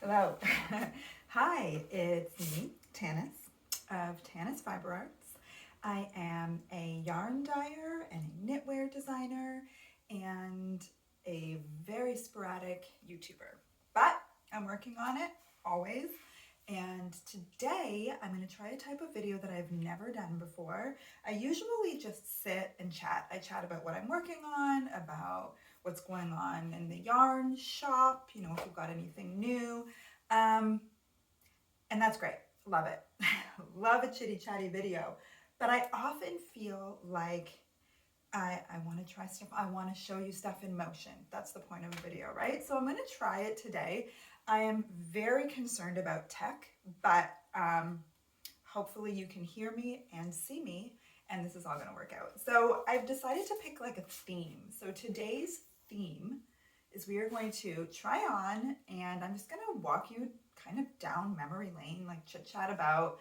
Hello. Hi, it's me, Tanis of Tanis Fiber Arts. I am a yarn dyer and a knitwear designer and a very sporadic YouTuber. But I'm working on it always. And today I'm going to try a type of video that I've never done before. I usually just sit and chat. I chat about what I'm working on, about what's going on in the yarn shop, if you've got anything new. And that's great. Love it. Love a chitty chatty video. But I often feel like I want to try stuff. I want to show you stuff in motion. That's the point of a video, right? So I'm going to try it today. I am very concerned about tech, but hopefully you can hear me and see me, and this is all going to work out. So I've decided to pick like a theme. So today's theme is we are going to try on, and I'm just going to walk you kind of down memory lane, like chit chat about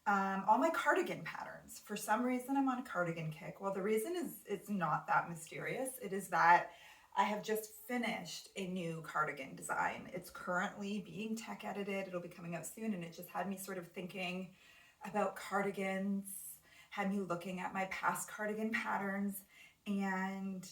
all my cardigan patterns. For some reason, I'm on a cardigan kick. Well, the reason is it's not that mysterious. It is that I have just finished a new cardigan design. It's currently being tech edited. It'll be coming out soon, and it just had me sort of thinking about cardigans, had me looking at my past cardigan patterns, and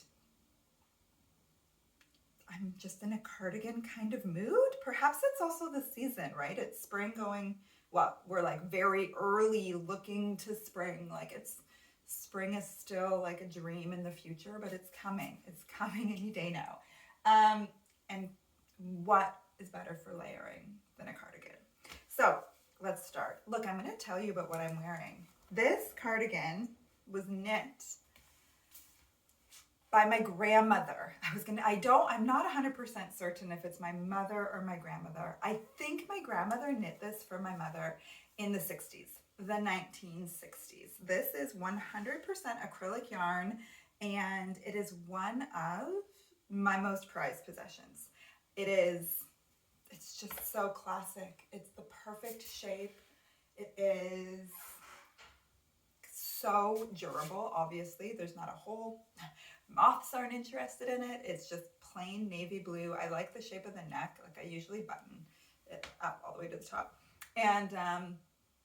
I'm just in a cardigan kind of mood. Perhaps it's also the season, right? It's spring going, well, we're like very early looking to spring. Spring is still like a dream in the future, but it's coming. It's coming any day now. And what is better for layering than a cardigan? So let's start. Look, I'm going to tell you about what I'm wearing. This cardigan was knit by my grandmother. I'm not 100% certain if it's my mother or my grandmother. I think my grandmother knit this for my mother in the 60s, the 1960s. This is 100% acrylic yarn, and it is one of my most prized possessions. It's just so classic. It's the perfect shape. It is so durable, obviously. There's not a hole. Moths aren't interested in it. It's just plain navy blue. I like the shape of the neck. Like I usually button it up all the way to the top. And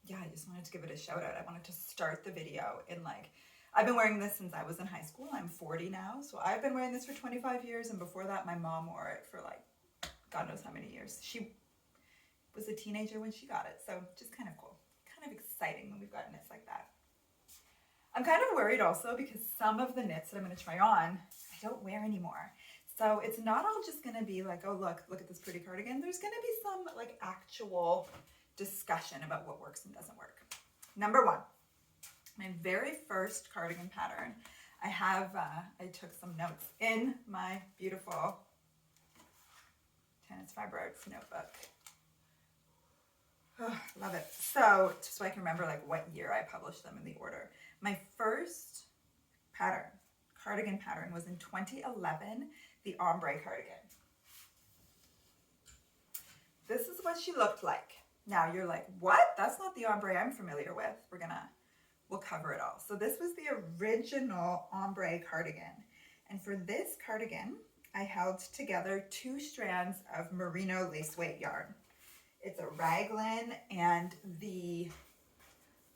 yeah, I just wanted to give it a shout out. I wanted to start the video in I've been wearing this since I was in high school. I'm 40 now. So I've been wearing this for 25 years. And before that, my mom wore it for God knows how many years. She was a teenager when she got it. So just kind of cool. Kind of exciting when we've got knits like that. I'm kind of worried also because some of the knits that I'm going to try on, I don't wear anymore. So it's not all just going to be like, oh, look at this pretty cardigan. There's going to be some actual discussion about what works and doesn't work. Number one, my very first cardigan pattern. I took some notes in my beautiful Tanis Fiber Arts notebook. Oh, love it. So I can remember what year I published them in the order. My first cardigan pattern was in 2011, the ombre cardigan. This is what she looked like. Now you're like, what? That's not the ombre I'm familiar with. We'll cover it all. So this was the original ombre cardigan. And for this cardigan, I held together 2 strands of merino lace weight yarn. It's a raglan, and the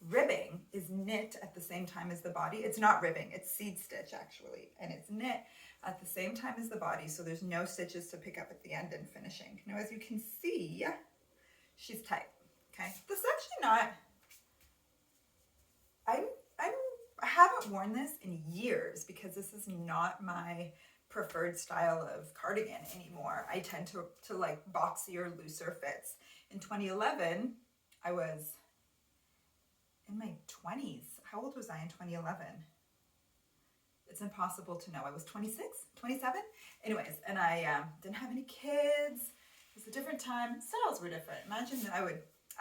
ribbing is knit at the same time as the body. It's not ribbing, it's seed stitch actually, and it's knit at the same time as the body, so there's no stitches to pick up at the end and finishing. Now as you can see, she's tight. Okay, this is actually not, I haven't worn this in years because this is not my preferred style of cardigan anymore. I tend to like boxier, looser fits. In 2011, I was in my 20s. How old was I in 2011? It's impossible to know. I was 26, 27? Anyways, and I didn't have any kids. It was a different time. Styles were different. Imagine that I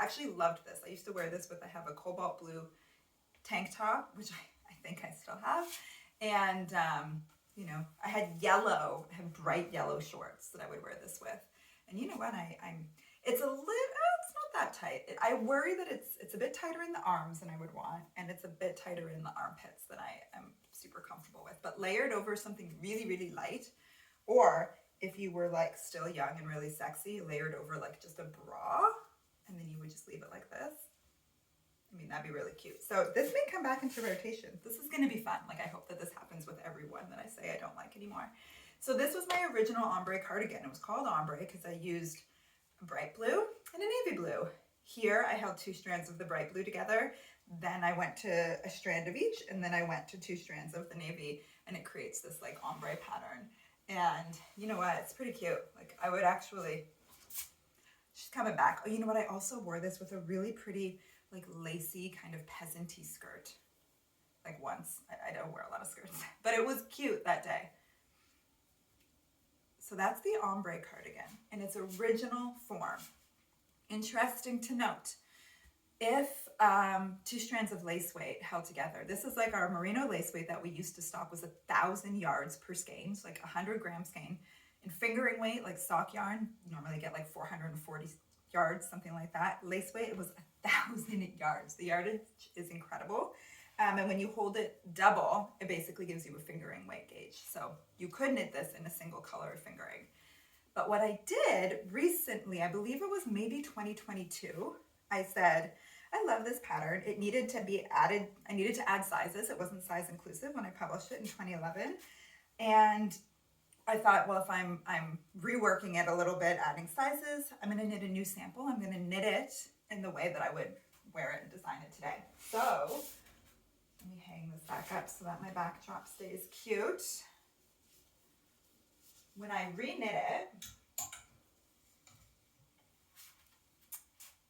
actually loved this. I used to wear this I have a cobalt blue tank top, which I think I still have. And, I had bright yellow shorts that I would wear this with. And you know what? It's not that tight. I worry that it's a bit tighter in the arms than I would want, and it's a bit tighter in the armpits than I am super comfortable with. But layered over something really, really light, or if you were like still young and really sexy, layered over like just a bra, and then you would just leave it like this. I mean, that'd be really cute. So this may come back into rotation. This is going to be fun. Like, I hope that this happens with everyone that I say I don't like anymore. So this was my original ombre cardigan. It was called ombre because I used a bright blue and a navy blue. Here I held 2 strands of the bright blue together. Then I went to a strand of each, and then I went to 2 strands of the navy, and it creates this like ombre pattern. And you know what? It's pretty cute. Like, I would actually, she's coming back. Oh, you know what? I also wore this with a really pretty like lacy kind of peasanty skirt. Like once. I don't wear a lot of skirts, but it was cute that day. So that's the ombre cardigan in its original form. Interesting to note, if 2 strands of lace weight held together, this is like our merino lace weight that we used to stock was 1,000 yards per skein, so like 100 gram skein. And fingering weight, like stock yarn, normally get like 440 yards, something like that. Lace weight, it was 1,000 yards. The yardage is incredible. And when you hold it double, it basically gives you a fingering weight gauge. So you could knit this in a single color of fingering. But what I did recently, I believe it was maybe 2022, I said, I love this pattern. It needed to be added. I needed to add sizes. It wasn't size inclusive when I published it in 2011. And I thought, well, if I'm reworking it a little bit, adding sizes, I'm going to knit a new sample. I'm going to knit it in the way that I would wear it and design it today. So let me hang this back up so that my backdrop stays cute. When I reknit it,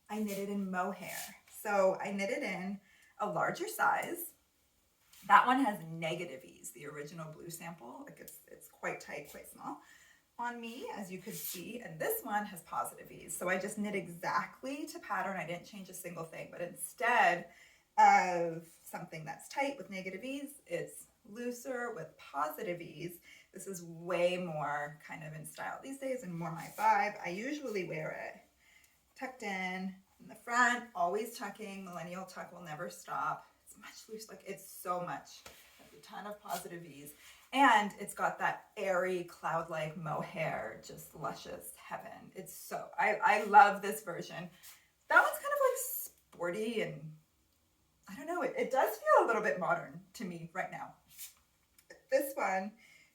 I knit it in mohair. So I knit it in a larger size. That one has negative ease, the original blue sample. Like it's quite tight, quite small on me, as you could see. And this one has positive ease. So I just knit exactly to pattern. I didn't change a single thing, but instead of something that's tight with negative ease, it's looser with positive ease. This is way more kind of in style these days and more my vibe. I usually wear it tucked in the front, always tucking. Millennial tuck will never stop. It's much loose, like it's so much. There's a ton of positive ease. And it's got that airy, cloud-like mohair, just luscious heaven. It's so, I love this version. That one's kind of like sporty and I don't know, it does feel a little bit modern to me right now. This one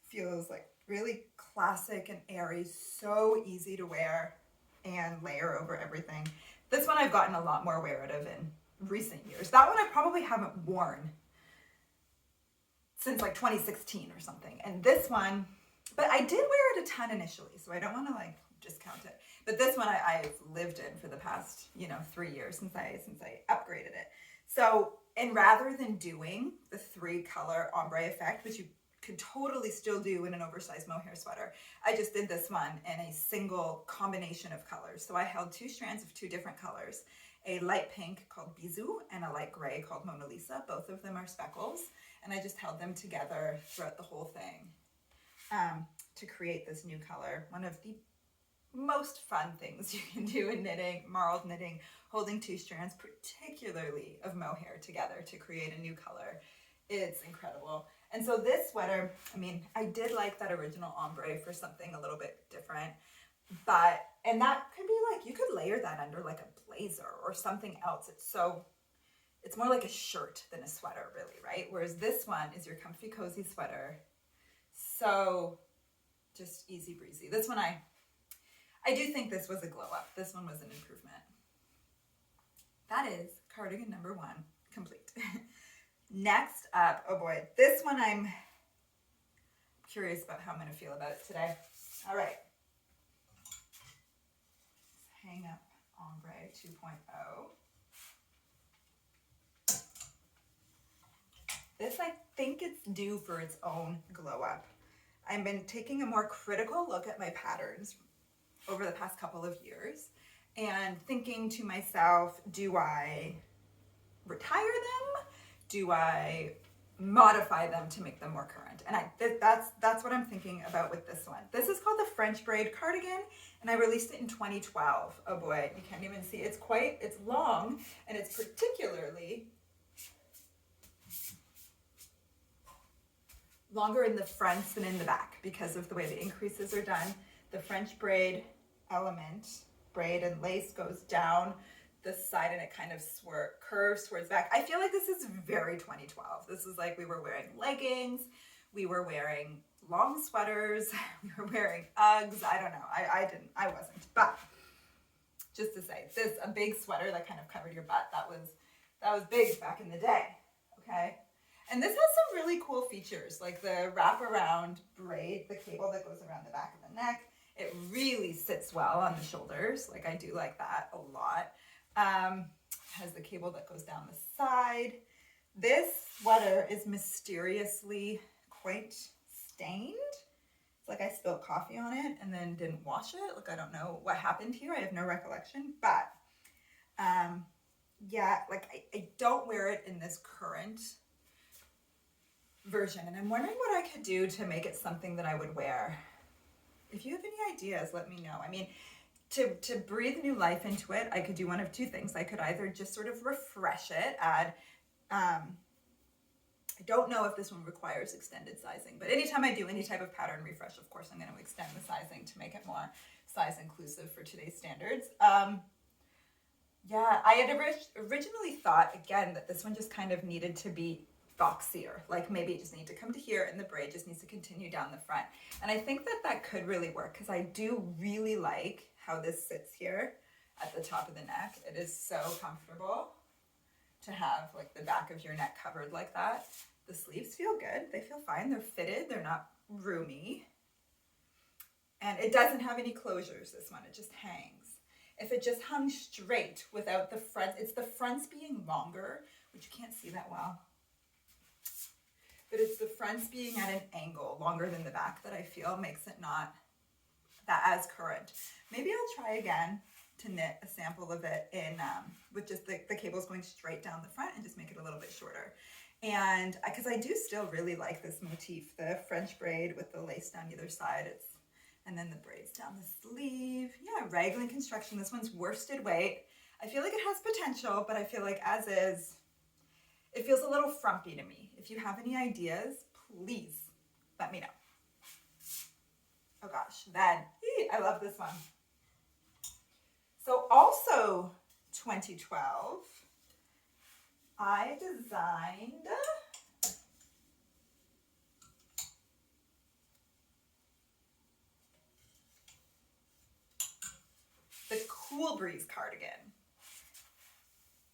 feels like really classic and airy, so easy to wear and layer over everything. This one I've gotten a lot more wear out of in recent years. That one I probably haven't worn since like 2016 or something. And this one, but I did wear it a ton initially, so I don't want to like discount it. But this one I've lived in for the past, 3 years since I upgraded it. So, and rather than doing the 3-color ombre effect, which you could totally still do in an oversized mohair sweater, I just did this one in a single combination of colors. So I held 2 strands of 2 different colors, a light pink called Bisou and a light gray called Mona Lisa. Both of them are speckles. And I just held them together throughout the whole thing to create this new color. One of the most fun things you can do in knitting, marled knitting, holding 2 strands, particularly of mohair together to create a new color. It's incredible. And so this sweater, I mean, I did like that original ombre for something a little bit different, and that could be like, you could layer that under like a blazer or something else. It's more like a shirt than a sweater, really, right? Whereas this one is your comfy, cozy sweater. So just easy breezy. This one, I do think this was a glow up. This one was an improvement. That is cardigan number 1 complete. Next up, oh boy, this one I'm curious about how I'm going to feel about it today. All right. Let's hang up ombre 2.0. This, I think it's due for its own glow up. I've been taking a more critical look at my patterns over the past couple of years and thinking to myself, do I retire them? Do I modify them to make them more current? And that's what I'm thinking about with this one. This is called the French braid cardigan, and I released it in 2012. Oh boy, you can't even see. It's long, and it's particularly longer in the fronts than in the back because of the way the increases are done. the French braid element, braid and lace goes down the side and it kind of curves towards back. I feel like this is very 2012. This is like we were wearing leggings, we were wearing long sweaters, we were wearing Uggs. I don't know. I wasn't. But just to say, a big sweater that kind of covered your butt, that was big back in the day. Okay. And this has some really cool features, like the wraparound braid, the cable that goes around the back of the neck. It really sits well on the shoulders. Like I do like that a lot. Has the cable that goes down the side. This sweater is mysteriously quite stained. It's like I spilled coffee on it and then didn't wash it. Like I don't know what happened here. I have no recollection, but yeah, like I don't wear it in this current version, and I'm wondering what I could do to make it something that I would wear. If you have any ideas, let me know. I mean, to breathe new life into it, I could do one of two things. I could either just sort of refresh it, add, I don't know if this one requires extended sizing, but anytime I do any type of pattern refresh, of course, I'm going to extend the sizing to make it more size inclusive for today's standards. Yeah, I had originally thought, again, that this one just kind of needed to be boxier. Like maybe it just needs to come to here and the braid just needs to continue down the front. And I think that could really work because I do really like how this sits here at the top of the neck. It is so comfortable to have like the back of your neck covered like that. The sleeves feel good. They feel fine. They're fitted. They're not roomy. And it doesn't have any closures, this one. It just hangs. If it just hung straight without the front, it's the fronts being longer, which you can't see that well. But it's the fronts being at an angle longer than the back that I feel makes it not that as current. Maybe I'll try again to knit a sample of it in with just the cables going straight down the front and just make it a little bit shorter. And because I do still really like this motif, the French braid with the lace down either side. And then the braids down the sleeve. Yeah, raglan construction. This one's worsted weight. I feel like it has potential, but I feel like as is, it feels a little frumpy to me. If you have any ideas, please let me know. Oh gosh, then, I love this one. So also 2012, I designed the Cool Breeze cardigan.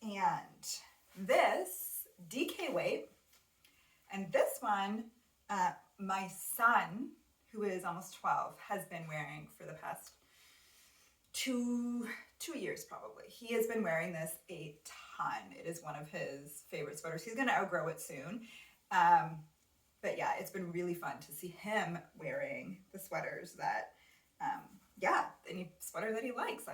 And this DK weight, and this one, my son, who is almost 12, has been wearing for the past two years probably. He has been wearing this a ton. It is one of his favorite sweaters. He's going to outgrow it soon. But yeah, it's been really fun to see him wearing the sweaters that, any sweater that he likes.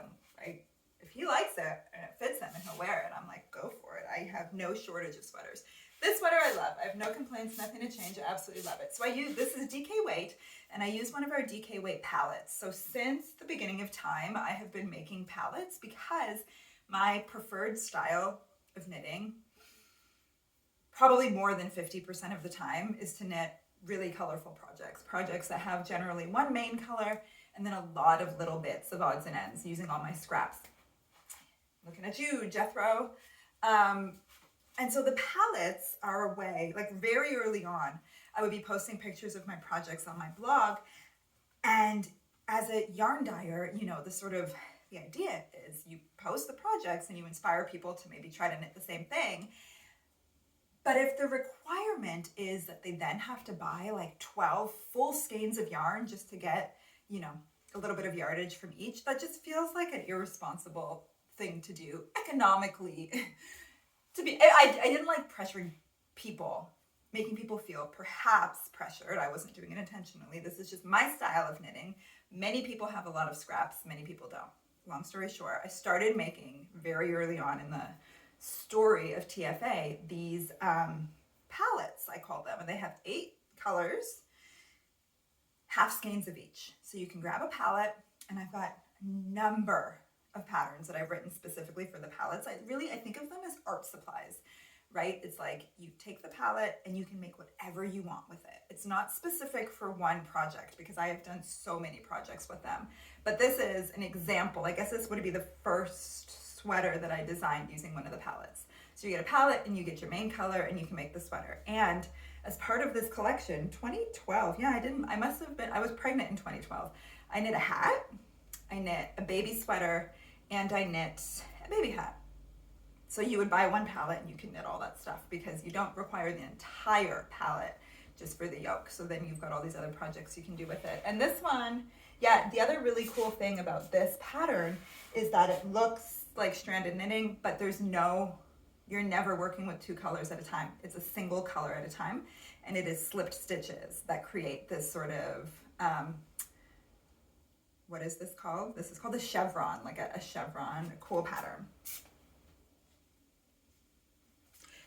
If he likes it and it fits him and he'll wear it, I'm like, go for it. I have no shortage of sweaters. This sweater I love. I have no complaints, nothing to change. I absolutely love it. So this is DK weight, and I use one of our DK weight palettes. So since the beginning of time, I have been making palettes because my preferred style of knitting, probably more than 50% of the time, is to knit really colorful projects that have generally one main color and then a lot of little bits of odds and ends using all my scraps. Looking at you, Jethro. And so the palettes are a way, like very early on, I would be posting pictures of my projects on my blog. And as a yarn dyer, the idea is you post the projects and you inspire people to maybe try to knit the same thing. But if the requirement is that they then have to buy like 12 full skeins of yarn just to get, a little bit of yardage from each, that just feels like an irresponsible thing to do economically. I didn't like pressuring people, making people feel perhaps pressured. I wasn't doing it intentionally. This is just my style of knitting. Many people have a lot of scraps, many people don't. Long story short, I started making very early on in the story of TFA these palettes, I call them, and they have 8 colors, half skeins of each. So you can grab a palette, and I've got a number of patterns that I've written specifically for the palettes. I think of them as art supplies right? It's like you take the palette and you can make whatever you want with it. It's not specific for one project because I have done so many projects with them. But this is an example. I guess this would be the first sweater that I designed using one of the palettes. So you get a palette and you get your main color and you can make the sweater. And as part of this collection, 2012, yeah, I was pregnant in 2012. I knit a hat, I knit a baby sweater, and I knit a baby hat. So you would buy one palette and you can knit all that stuff because you don't require the entire palette just for the yoke. So then you've got all these other projects you can do with it. And this one, yeah, the other really cool thing about this pattern is that it looks like stranded knitting, but you're never working with two colors at a time. It's a single color at a time, and it is slipped stitches that create this sort of, what is this called? This is called a chevron, like a chevron, a cool pattern.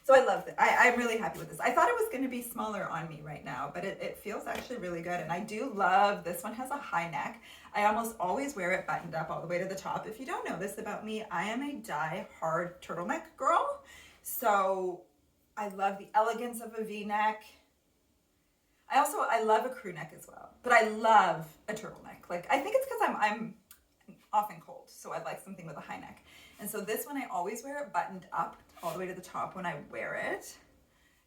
So I love it. I'm really happy with this. I thought it was going to be smaller on me right now, but it feels actually really good. And I do love, this one has a high neck. I almost always wear it buttoned up all the way to the top. If you don't know this about me, I am a die-hard turtleneck girl. So I love the elegance of a V-neck. I love a crew neck as well, but I love a turtleneck. Like, I think it's because I'm often cold, so I like something with a high neck. And so this one, I always wear it buttoned up all the way to the top when I wear it.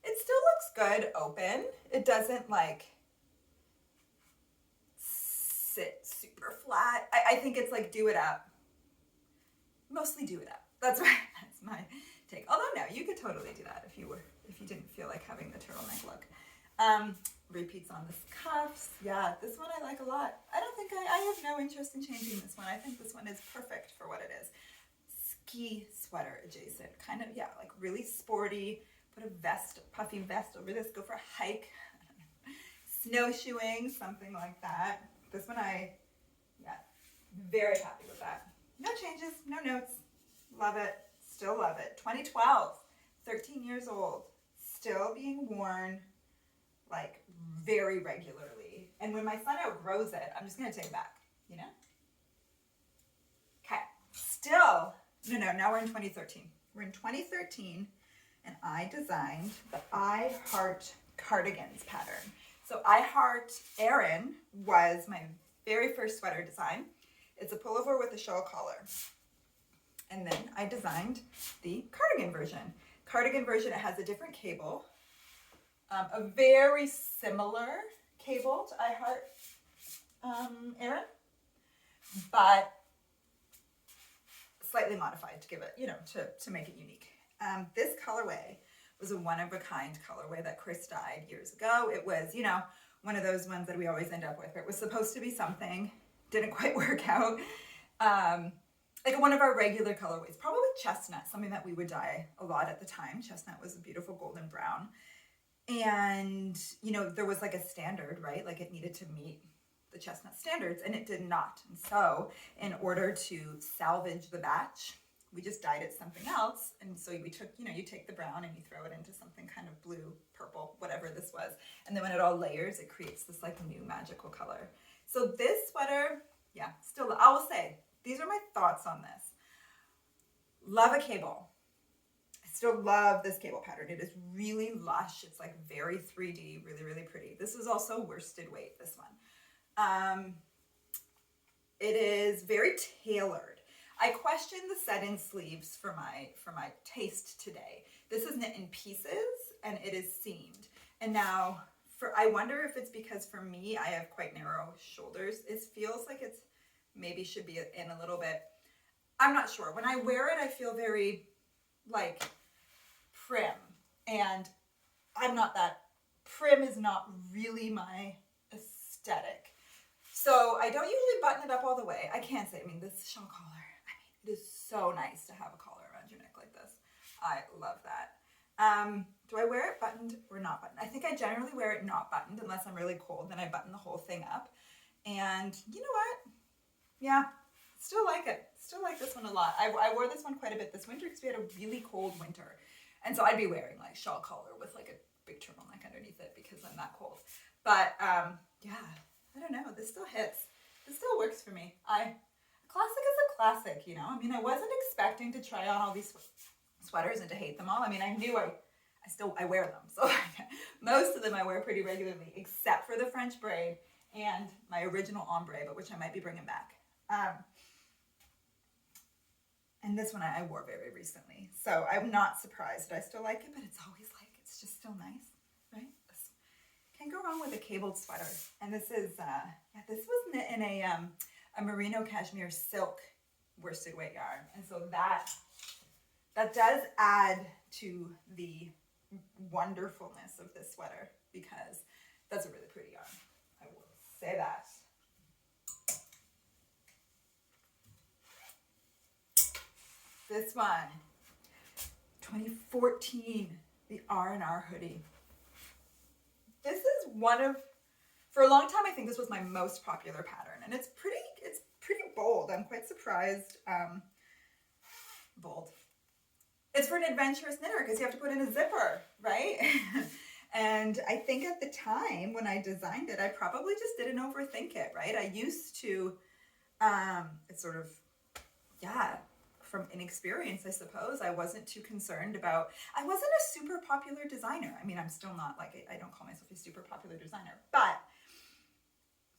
It still looks good open. It doesn't like sit super flat. I think it's like do it up. Mostly do it up. That's my take. Although no, you could totally do that if you didn't feel like having the turtleneck look. Repeats on the cuffs. Yeah, this one I like a lot. I don't think I have no interest in changing this one. I think this one is perfect for what it is. Ski sweater adjacent, kind of, yeah, like really sporty. Put a vest, puffy vest over this, go for a hike, snowshoeing, something like that. This one very happy with that. No changes, no notes. Love it, still love it. 2012, 13 years old, still being worn like very regularly. And when my son outgrows it, I'm just gonna take it back, you know? Okay, still, now we're in 2013. We're in 2013 and I designed the iHeart cardigans pattern. So iHeart Erin was my very first sweater design. It's a pullover with a shawl collar. And then I designed the cardigan version. Cardigan version, it has a different cable. A very similar cable to iHeart Erin, but slightly modified to give it, to make it unique. This colorway was a one-of-a-kind colorway that Chris dyed years ago. It was, one of those ones that we always end up with. It was supposed to be something, didn't quite work out. Like one of our regular colorways, probably chestnut, something that we would dye a lot at the time. Chestnut was a beautiful golden brown. And, there was like a standard, right? Like it needed to meet the chestnut standards, and it did not. And so in order to salvage the batch, we just dyed it something else. And so we took, you take the brown and you throw it into something kind of blue, purple, whatever this was. And then when it all layers, it creates this like new magical color. So this sweater, yeah, still, I will say, these are my thoughts on this. Love a cable. I still love this cable pattern. It is really lush. It's like very 3D, really, really pretty. This is also worsted weight, this one. It is very tailored. I questioned the set-in sleeves for my taste today. This is knit in pieces and it is seamed. And now I wonder if it's because for me, I have quite narrow shoulders. It feels like it's maybe should be in a little bit. I'm not sure. When I wear it, I feel very like prim, and I'm not that. Prim is not really my aesthetic. So I don't usually button it up all the way. I can't say, this shawl collar, it is so nice to have a collar around your neck like this. I love that. Do I wear it buttoned or not buttoned? I think I generally wear it not buttoned unless I'm really cold, then I button the whole thing up. And you know what? Yeah, still like it. Still like this one a lot. I wore this one quite a bit this winter because we had a really cold winter. And so I'd be wearing like shawl collar with like a big turtleneck underneath it because I'm that cold. But yeah, I don't know. This still hits. This still works for me. Classic is a classic, I wasn't expecting to try on all these sweaters and to hate them all. I knew I wear them. So most of them I wear pretty regularly, except for the French braid and my original ombre, but which I might be bringing back. And this one I wore very recently. So I'm not surprised that I still like it, but it's always like, it's just still nice, right? Can't go wrong with a cabled sweater. And this is, this was in a merino cashmere silk worsted weight yarn. And so that does add to the wonderfulness of this sweater, because that's a really pretty yarn. I will say that. This one, 2014, the R&R hoodie. This is one of, for a long time, I think this was my most popular pattern, and it's pretty bold. I'm quite surprised. Bold. It's for an adventurous knitter because you have to put in a zipper, right? And I think at the time when I designed it, I probably just didn't overthink it, right? I used to, it's sort of, from inexperience, I suppose. I wasn't too concerned about, I wasn't a super popular designer. I mean, I'm still not like, I don't call myself a super popular designer, but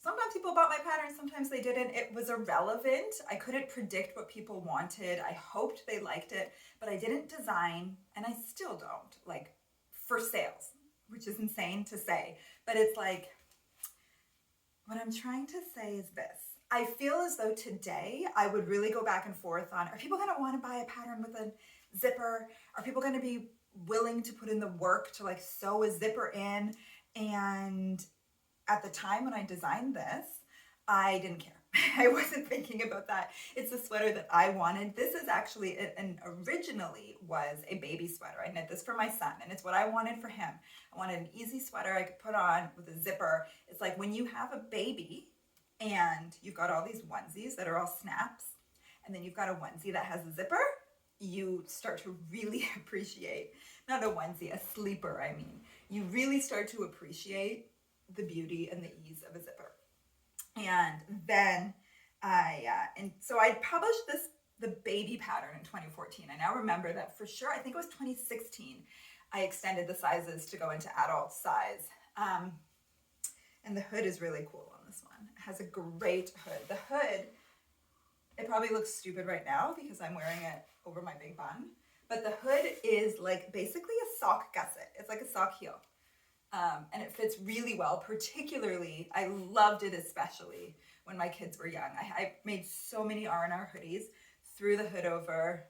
sometimes people bought my patterns, sometimes they didn't. It was irrelevant. I couldn't predict what people wanted. I hoped they liked it, but I didn't design, and I still don't, like, for sales, which is insane to say. But it's like, what I'm trying to say is this. I feel as though today I would really go back and forth on, are people going to want to buy a pattern with a zipper? Are people going to be willing to put in the work to like sew a zipper in? And at the time when I designed this, I didn't care. I wasn't thinking about that. It's a sweater that I wanted. This is actually, and originally was a baby sweater. I knit this for my son, and it's what I wanted for him. I wanted an easy sweater I could put on with a zipper. It's like when you have a baby and you've got all these onesies that are all snaps, and then you've got a onesie that has a zipper, you start to really appreciate, not a onesie, a sleeper, I mean. You really start to appreciate the beauty and the ease of a zipper. And then so I published the baby pattern in 2014. I now remember that for sure, I think it was 2016, I extended the sizes to go into adult size. And the hood is really cool on this one. It has a great hood. The hood, it probably looks stupid right now because I'm wearing it over my big bun, but the hood is like basically a sock gusset. It's like a sock heel. And it fits really well. Particularly, I loved it especially when my kids were young. I made so many R&R hoodies, threw the hood over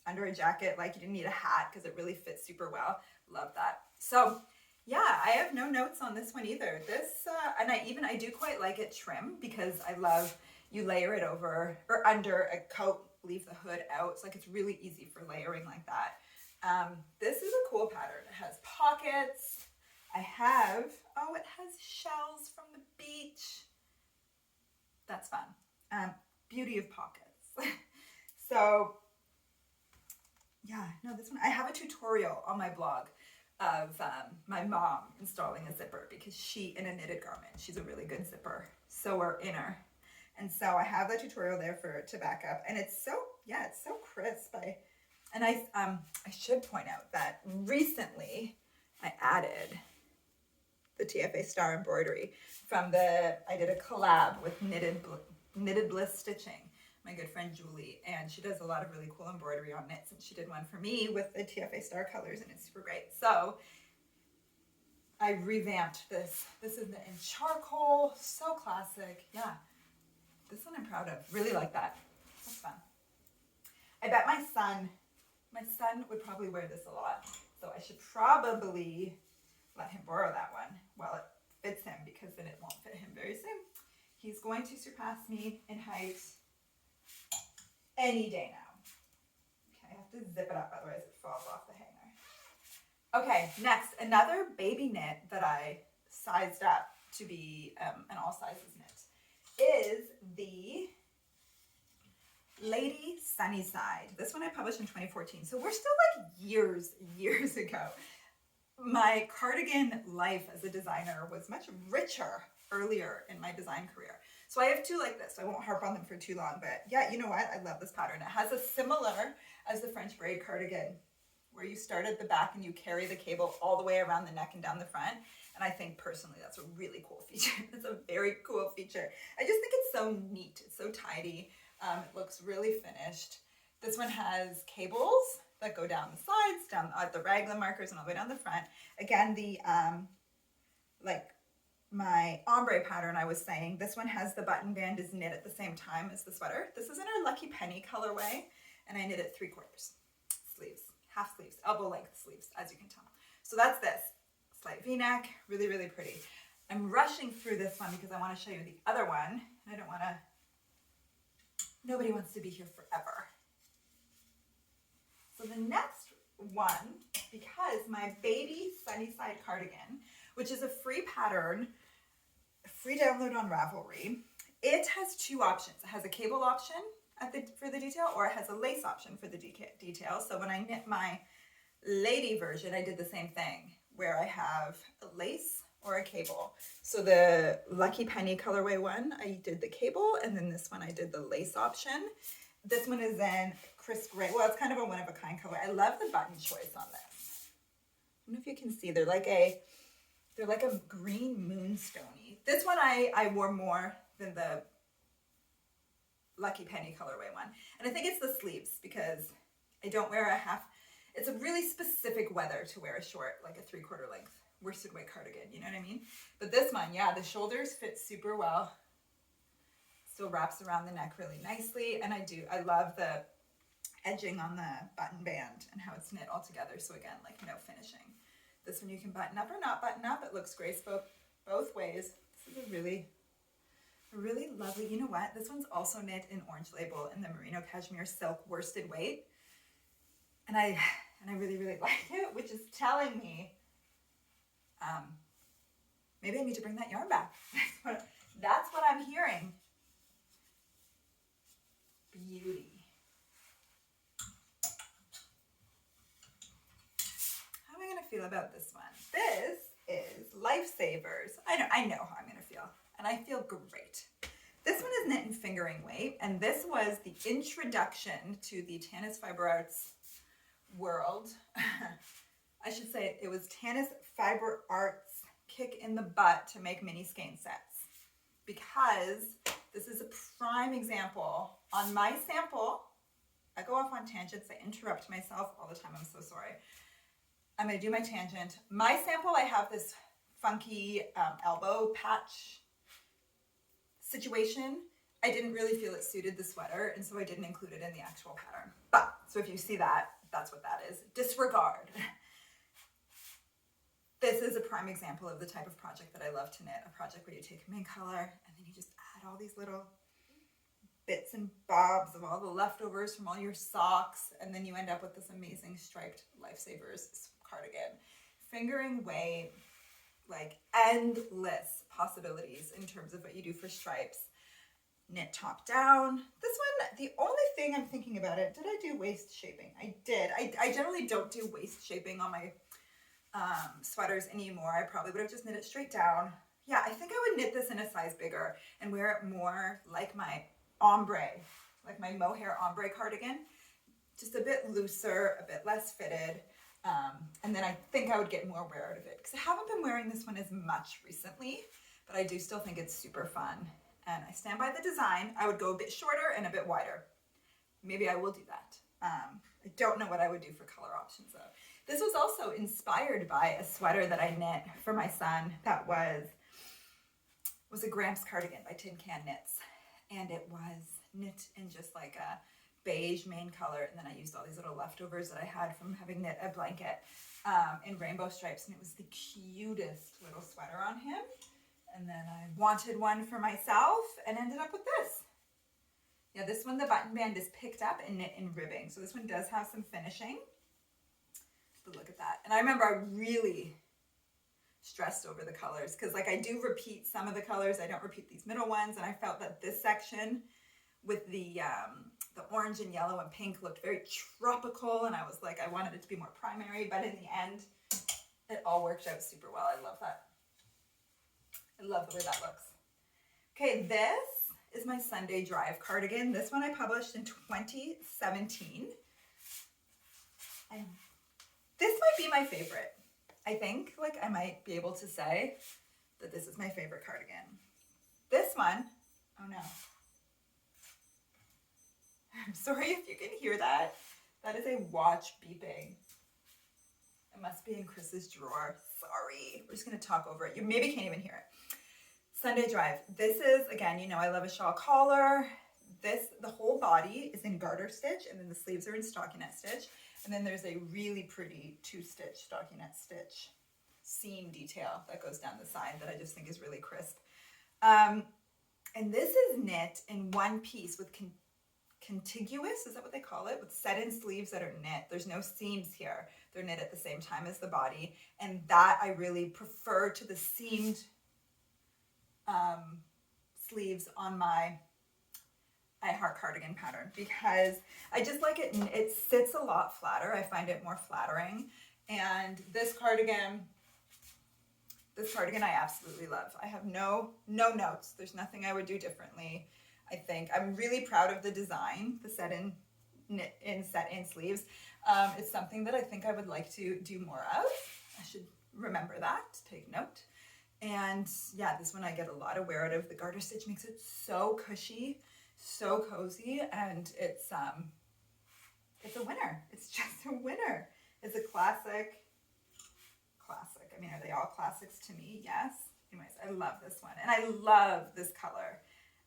under a jacket, like you didn't need a hat because it really fits super well. Love that. So yeah, I have no notes on this one either. This, and I do quite like it trim because I love, you layer it over or under a coat, leave the hood out. It's like, it's really easy for layering like that. This is a cool pattern. It has pockets. It has shells from the beach. That's fun. Beauty of pockets. So yeah, no, this one, I have a tutorial on my blog of my mom installing a zipper because she, in a knitted garment, she's a really good zipper sewer inner. And so I have the tutorial there to back up. And it's so crisp. And I should point out that recently I added the TFA Star embroidery I did a collab with Knitted Bliss Stitching, my good friend Julie, and she does a lot of really cool embroidery on knits, and she did one for me with the TFA Star colors, and it's super great. So I revamped this. This is in charcoal, so classic. Yeah, this one I'm proud of. Really like that. That's fun. I bet my son would probably wear this a lot, so I should probably let him borrow that one while it fits him, because then it won't fit him very soon. He's going to surpass me in height any day now. Okay, I have to zip it up, otherwise it falls off the hanger. Okay, next, another baby knit that I sized up to be an all sizes knit is the Lady Sunnyside. This one I published in 2014. So we're still like years ago. My cardigan life as a designer was much richer earlier in my design career. So I have two like this. I won't harp on them for too long, but yeah, you know what? I love this pattern. It has a similar as the French braid cardigan where you start at the back and you carry the cable all the way around the neck and down the front. And I think personally that's a really cool feature. It's a very cool feature. I just think it's so neat. It's so tidy. It looks really finished. This one has cables that go down the sides, down at the raglan markers, and all the way down the front. Again, the like my ombre pattern I was saying, this one has the button band is knit at the same time as the sweater. This is in our Lucky Penny colorway, and I knit it 3/4 sleeves, half sleeves, elbow length sleeves, as you can tell. So that's this. Slight V-neck, really, really pretty. I'm rushing through this one because I want to show you the other one. I don't want to, nobody wants to be here forever. So the next one, because my baby Sunnyside cardigan, which is a free pattern, a free download on Ravelry, it has two options. It has a cable option for the detail, or it has a lace option for the detail. So when I knit my lady version, I did the same thing, where I have a lace or a cable. So the Lucky Penny colorway one, I did the cable, and then this one I did the lace option. This one is in crisp gray. Well, it's kind of a one-of-a-kind color. I love the button choice on this. I don't know if you can see, they're like a green moonstony. This one I wore more than the Lucky Penny colorway one. And I think it's the sleeves, because I don't wear a half. It's a really specific weather to wear a short, like a 3/4 length worsted weight cardigan, you know what I mean? But this one, yeah, the shoulders fit super well. Still wraps around the neck really nicely. And I love the edging on the button band and how it's knit all together. So again, like no finishing. This one you can button up or not button up. It looks graceful both ways. This is a really lovely, you know what? This one's also knit in Orange Label in the merino cashmere silk worsted weight. And I really, really like it, which is telling me maybe I need to bring that yarn back. That's what I'm hearing. Beauty. How am I going to feel about this one? This is Lifesavers. I know how I'm going to feel, and I feel great. This one is knit in fingering weight, and this was the introduction to the Tanis Fiber Arts world. I should say it was Tanis Fiber Arts kick in the butt to make mini skein sets, because this is a prime example. On my sample, I go off on tangents. I interrupt myself all the time. I'm so sorry. I'm going to do my tangent. My sample, I have this funky elbow patch situation. I didn't really feel it suited the sweater, and so I didn't include it in the actual pattern. But, so if you see that, that's what that is. Disregard. This is a prime example of the type of project that I love to knit. A project where you take a main color and then you just add all these little bits and bobs of all the leftovers from all your socks, and then you end up with this amazing striped Lifesavers cardigan. Fingering weight, like endless possibilities in terms of what you do for stripes. Knit top down. This one, the only thing I'm thinking about it, did I do waist shaping? I did. I generally don't do waist shaping on my sweaters anymore. I probably would have just knit it straight down. Yeah, I think I would knit this in a size bigger and wear it more like my ombre, like my mohair ombre cardigan. Just a bit looser, a bit less fitted. And then I think I would get more wear out of it, because I haven't been wearing this one as much recently, but I do still think it's super fun. And I stand by the design. I would go a bit shorter and a bit wider. Maybe I will do that. I don't know what I would do for color options though. This was also inspired by a sweater that I knit for my son that was a Gramps cardigan by Tin Can Knits. And it was knit in just like a beige main color, and then I used all these little leftovers that I had from having knit a blanket in rainbow stripes, and it was the cutest little sweater on him. And then I wanted one for myself and ended up with this. Yeah, this one, the button band is picked up and knit in ribbing. So this one does have some finishing. But look at that. And I remember I really stressed over the colors, because like I do repeat some of the colors. I don't repeat these middle ones. And I felt that this section with the orange and yellow and pink looked very tropical. And I was like, I wanted it to be more primary. But in the end, it all worked out super well. I love that. I love the way that looks. Okay, this is my Sunday Drive cardigan. This one I published in 2017. This might be my favorite. I think like I might be able to say that this is my favorite cardigan. This one, oh no. I'm sorry if you can hear that. That is a watch beeping. It must be in Chris's drawer. Sorry. We're just going to talk over it. You maybe can't even hear it. Sunday drive. This is, again, you know, I love a shawl collar. The whole body is in garter stitch, and then the sleeves are in stockinette stitch. And then there's a really pretty 2-stitch stockinette stitch seam detail that goes down the side that I just think is really crisp. And this is knit in one piece with contiguous, is that what they call it? With set-in sleeves that are knit. There's no seams here. They're knit at the same time as the body. And that I really prefer to the seamed sleeves on my iHeart cardigan pattern, because I just like it. It sits a lot flatter. I find it more flattering. And this cardigan I absolutely love. I have no notes. There's nothing I would do differently. I think I'm really proud of the design, the set-in sleeves. It's something that I think I would like to do more of. I should remember that, take note. And yeah, this one I get a lot of wear out of. The garter stitch makes it so cushy, so cozy, and it's a winner. It's just a winner. It's a classic. I mean, are they all classics to me? Yes. Anyways, I love this one, and I love this color.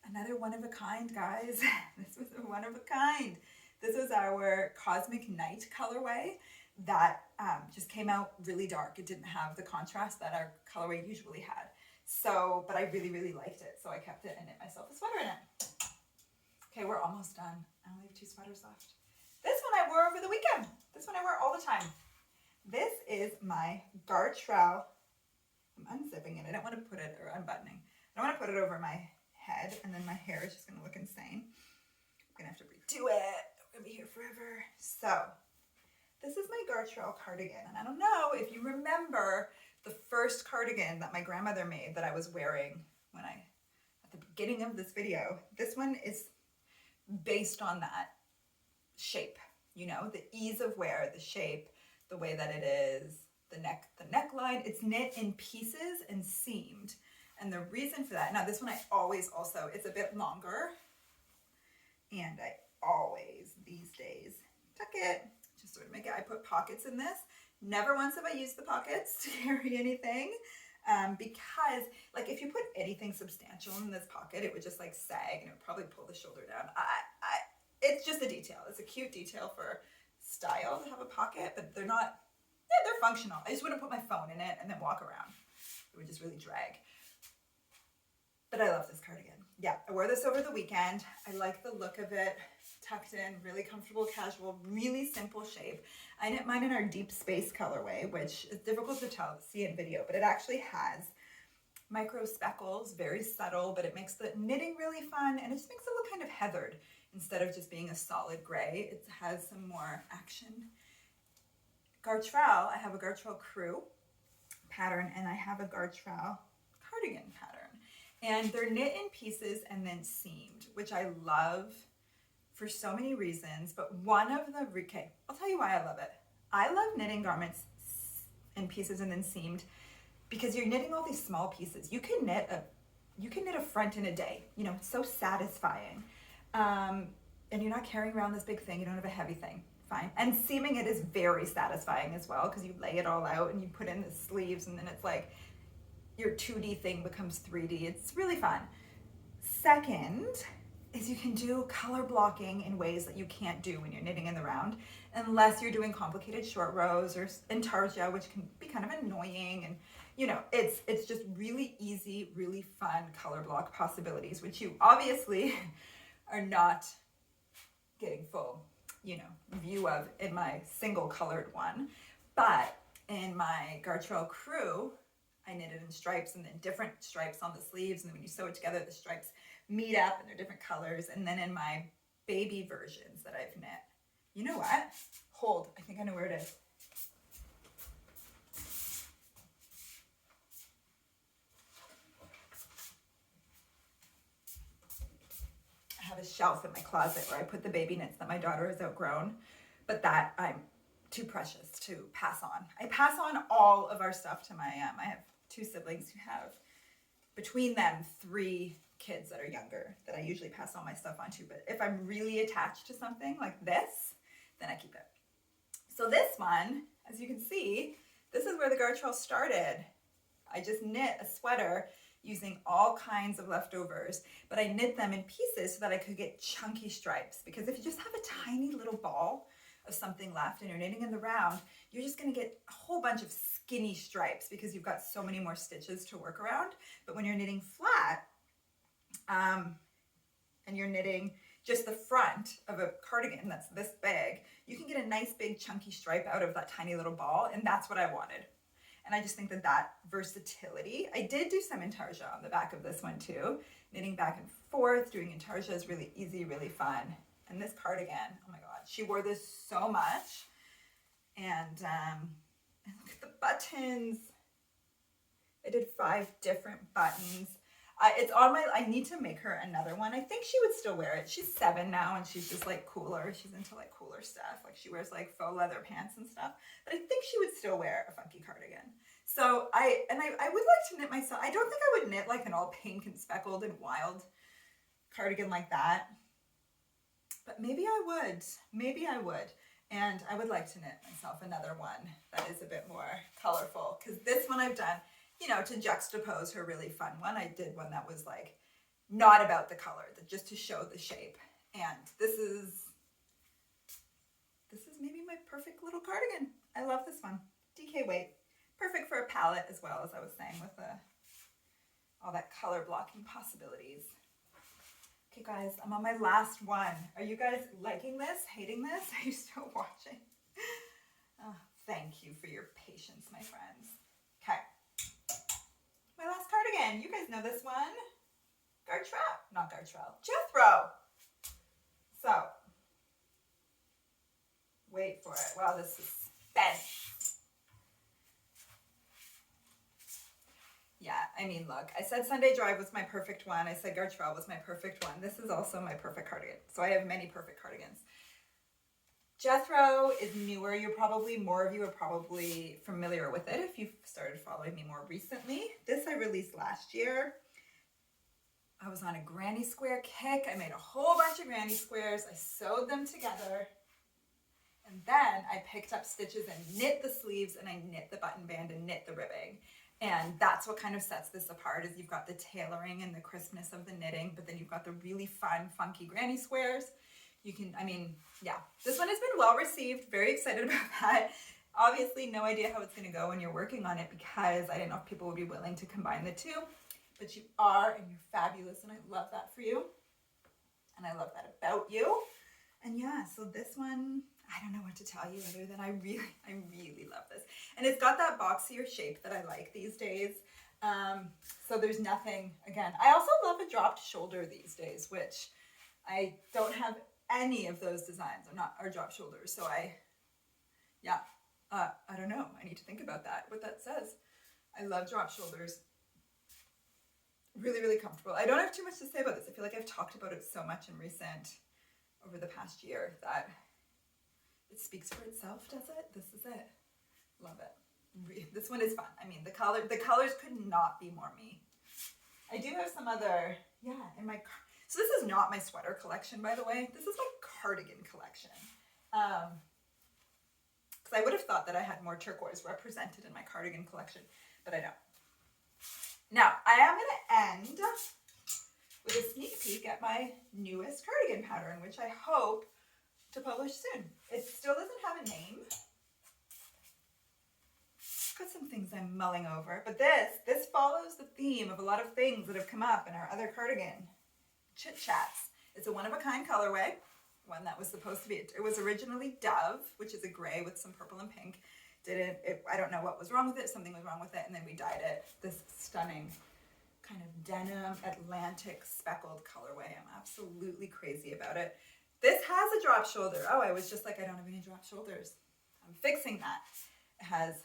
Another one of a kind, guys. This was a one of a kind. This was our Cosmic Night colorway that just came out really dark. It didn't have the contrast that our colorway usually had. So, but I really, really liked it. So I kept it and knit myself a sweater in it. Okay, we're almost done. I only have 2 sweaters left. This one I wore over the weekend. This one I wear all the time. This is my Garrell. I'm unzipping it. I don't want to put it, or unbuttoning. I don't want to put it over my head, and then my hair is just going to look insane. I'm going to have to redo it. I'm going to be here forever. So, this is my Garrell cardigan, and I don't know if you remember the first cardigan that my grandmother made that I was wearing at the beginning of this video. This one is based on that shape, you know, the ease of wear, the shape, the way that it is, the neckline. It's knit in pieces and seamed. And the reason for that, now this one I always also, it's a bit longer, and I always, these days, tuck it, just sort of make it, I put pockets in this. Never once have I used the pockets to carry anything, because like if you put anything substantial in this pocket, it would just like sag and it would probably pull the shoulder down. It's just a detail. It's a cute detail for style to have a pocket, but they're not, yeah, they're functional. I just wouldn't put my phone in it and then walk around. It would just really drag. But I love this cardigan. Yeah, I wore this over the weekend. I like the look of it, tucked in, really comfortable, casual, really simple shape. I knit mine in our deep space colorway, which is difficult to see in video, but it actually has micro speckles, very subtle, but it makes the knitting really fun, and it just makes it look kind of heathered instead of just being a solid gray. It has some more action. Garrell, I have a Garrell crew pattern, and I have a Garrell cardigan pattern. And they're knit in pieces and then seamed, which I love for so many reasons. But one of the, okay, I'll tell you why I love it. I love knitting garments in pieces and then seamed because you're knitting all these small pieces. You can knit a front in a day. You know, it's so satisfying. And you're not carrying around this big thing. You don't have a heavy thing. Fine. And seaming it is very satisfying as well because you lay it all out and you put in the sleeves, and then it's like your 2D thing becomes 3D. It's really fun. Second is you can do color blocking in ways that you can't do when you're knitting in the round, unless you're doing complicated short rows or intarsia, which can be kind of annoying. And you know, it's just really easy, really fun color block possibilities, which you obviously are not getting full, you know, view of in my single colored one. But in my Garrell crew, I knit it in stripes, and then different stripes on the sleeves, and then when you sew it together, the stripes meet up and they're different colors. And then in my baby versions that I've knit, you know what? Hold, I think I know where it is. I have a shelf in my closet where I put the baby knits that my daughter has outgrown, but that I'm too precious to pass on. I pass on all of our stuff to my, I have 2 siblings who have, between them, 3 kids that are younger that I usually pass all my stuff on to. But if I'm really attached to something like this, then I keep it. So this one, as you can see, this is where the Garrell started. I just knit a sweater using all kinds of leftovers, but I knit them in pieces so that I could get chunky stripes. Because if you just have a tiny little ball of something left and you're knitting in the round, you're just gonna get a whole bunch of skinny stripes because you've got so many more stitches to work around. But when you're knitting flat, and you're knitting just the front of a cardigan that's this big, you can get a nice big chunky stripe out of that tiny little ball, and that's what I wanted. And I just think that that versatility, I did do some intarsia on the back of this one too. Knitting back and forth, doing intarsia is really easy, really fun. And this cardigan, oh my God, she wore this so much. And look at the buttons. I did 5 different buttons. It's on my, I need to make her another one. I think she would still wear it. She's 7 now and she's just like cooler. She's into like cooler stuff. Like she wears like faux leather pants and stuff. But I think she would still wear a funky cardigan. So I would like to knit myself. I don't think I would knit like an all pink and speckled and wild cardigan like that. But maybe I would. Maybe I would. And I would like to knit myself another one that is a bit more colorful. Because this one I've done, you know, to juxtapose her really fun one. I did one that was like not about the color, just to show the shape. And this is maybe my perfect little cardigan. I love this one. DK weight. Perfect for a palette as well, as I was saying, with all that color blocking possibilities. Okay guys, I'm on my last one. Are you guys liking this? Hating this? Are you still watching? Oh, thank you for your patience, my friends. Okay. My last cardigan. You guys know this one. Jethro. So, wait for it. Wow, this is suspense. Yeah, I mean, look, I said Sunday Drive was my perfect one. I said Garrell was my perfect one. This is also my perfect cardigan. So I have many perfect cardigans. Jethro is newer. More of you are probably familiar with it if you've started following me more recently. This I released last year. I was on a granny square kick. I made a whole bunch of granny squares. I sewed them together. And then I picked up stitches and knit the sleeves, and I knit the button band and knit the ribbing. And that's what kind of sets this apart, is you've got the tailoring and the crispness of the knitting, but then you've got the really fun, funky granny squares. You can, I mean, yeah, this one has been well received. Very excited about that. Obviously, no idea how it's going to go when you're working on it, because I didn't know if people would be willing to combine the two, but you are, and you're fabulous, and I love that for you. And I love that about you. And yeah, so this one, I don't know what to tell you other than I really love this. And it's got that boxier shape that I like these days. So there's nothing, again, I also love a dropped shoulder these days, which I don't have any of those designs are drop shoulders. So I don't know. I need to think about that, what that says. I love drop shoulders. Really, really comfortable. I don't have too much to say about this. I feel like I've talked about it so much over the past year that it speaks for itself, does it? This is it. Love it. This one is fun. I mean, the colors could not be more me. I do have some other, so this is not my sweater collection, by the way. This is my cardigan collection. Because I would have thought that I had more turquoise represented in my cardigan collection, but I don't. Now, I am going to end with a sneak peek at my newest cardigan pattern, which I hope to publish soon. It still doesn't have a name. Got some things I'm mulling over, but this follows the theme of a lot of things that have come up in our other cardigan chit chats. It's a one-of-a-kind colorway, one that was supposed to be, it was originally Dove, which is a gray with some purple and pink. I don't know what was wrong with it. Something was wrong with it, and then we dyed it this stunning kind of denim Atlantic speckled colorway. I'm absolutely crazy about it. This has a drop shoulder. Oh, I was just like, I don't have any drop shoulders. I'm fixing that. It has,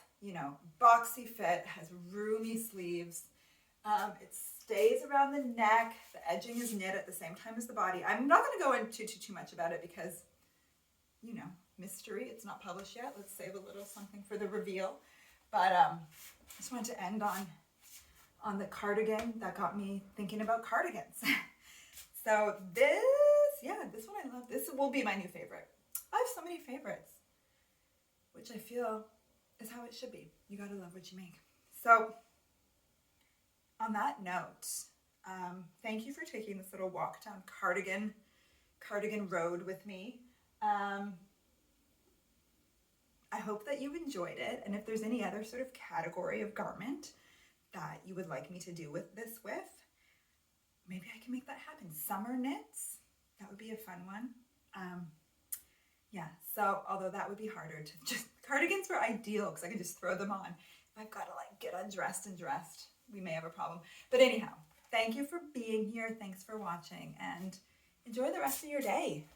boxy fit, has roomy sleeves. It stays around the neck. The edging is knit at the same time as the body. I'm not going to go into too much about it because, you know, mystery. It's not published yet. Let's save a little something for the reveal. But just wanted to end on the cardigan that got me thinking about cardigans. So this one I love. This will be my new favorite. I have so many favorites, which I feel is how it should be. You gotta love what you make. So on that note, thank you for taking this little walk down cardigan road with me. I hope that you enjoyed it, and if there's any other sort of category of garment that you would like me to do with this with, maybe I can make that happen. Summer knits, that would be a fun one. Yeah, so although that would be harder to just, cardigans were ideal because I can just throw them on. If I've got to like get undressed and dressed, we may have a problem. But anyhow, thank you for being here. Thanks for watching, and enjoy the rest of your day.